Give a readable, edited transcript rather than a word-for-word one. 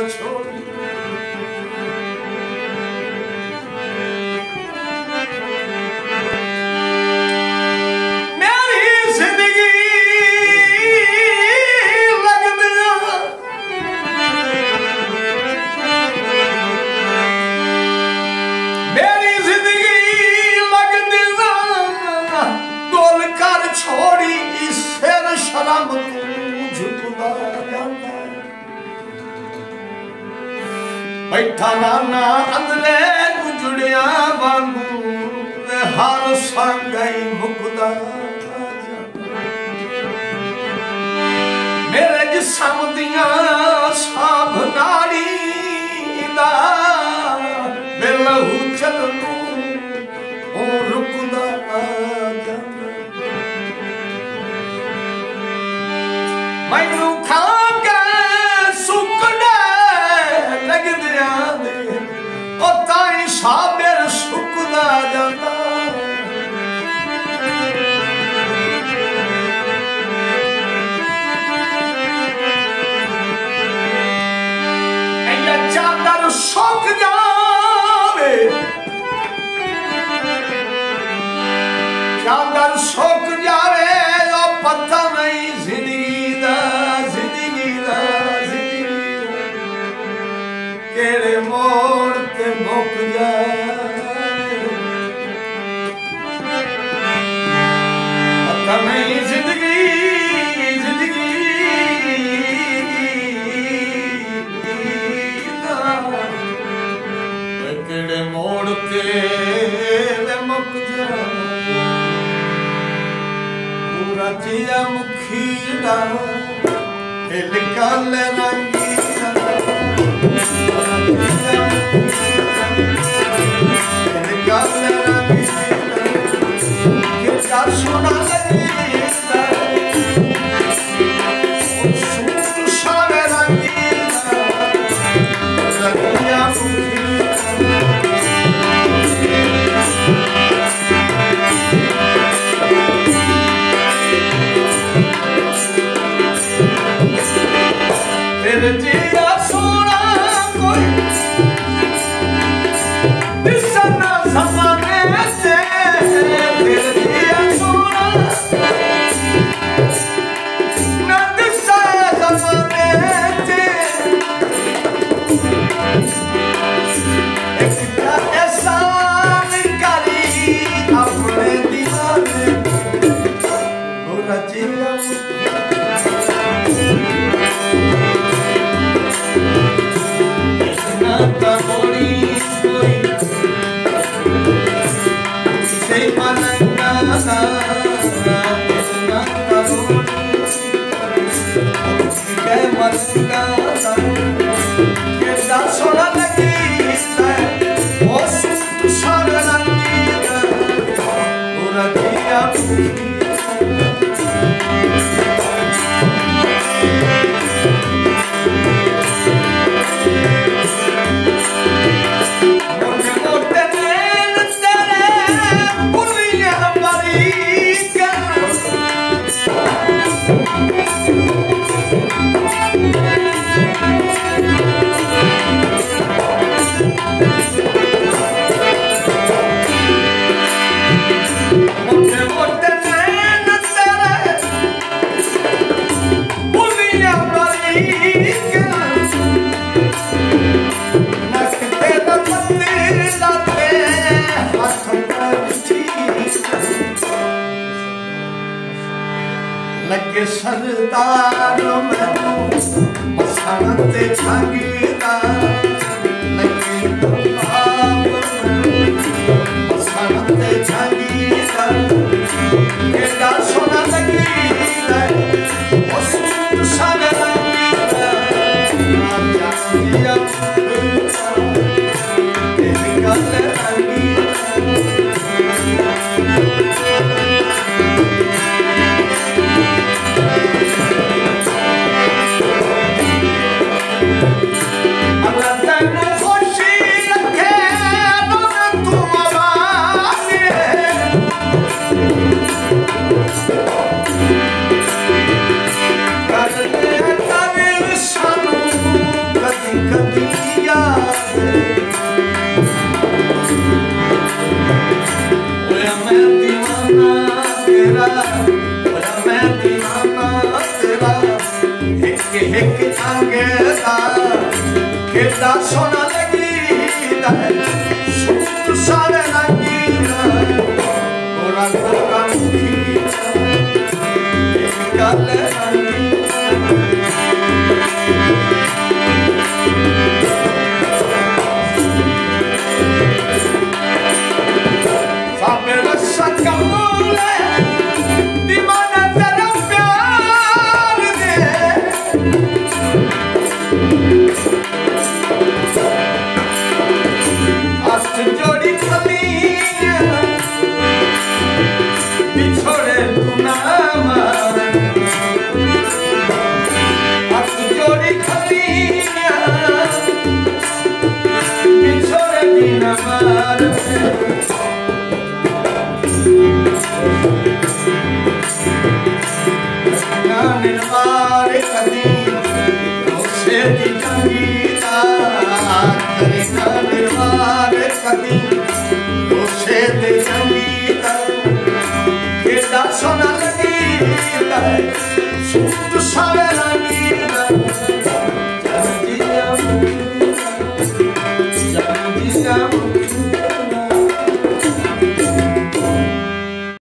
छोड़ी बैठा नाना अंदरे गुजड़िया वांगू हार संगई मुकदा मेरे जिस्म दिया सब नाड़ी दा लहू चलू ओ रुकदा मैनू खा के सुकड़े लगदिया दे ओ ताई साबिर सुकदा जांदा ए चादर सुक जावे चादर सुक जावे ओ पता नहीं जिंदगी दा केड़े मोड़ ते मुक जाए पता नहीं जिंदगी केड़े मोड़ ते मुक जाए पूरा जिया मुखी दा निकाल रंगी सोना तेरे जिया सोना कोई दिसना ज़माने से तेरे जिया सोना न दिसा ज़माने से एक ऐसा निकाली अपने दीवाने पूरा जिया लगे सरदार मैनू मसाते छांगीदा लगे मसाते छांगीदा केड़ा सोना लगीदा ओ सूट सारे लगीदा राजा दिया तेरी गल लगी कदी आवे ओया मैं दीवाना तेरा ओया मैं दीवाना तेरा एक आगे दा केदा सोना लगी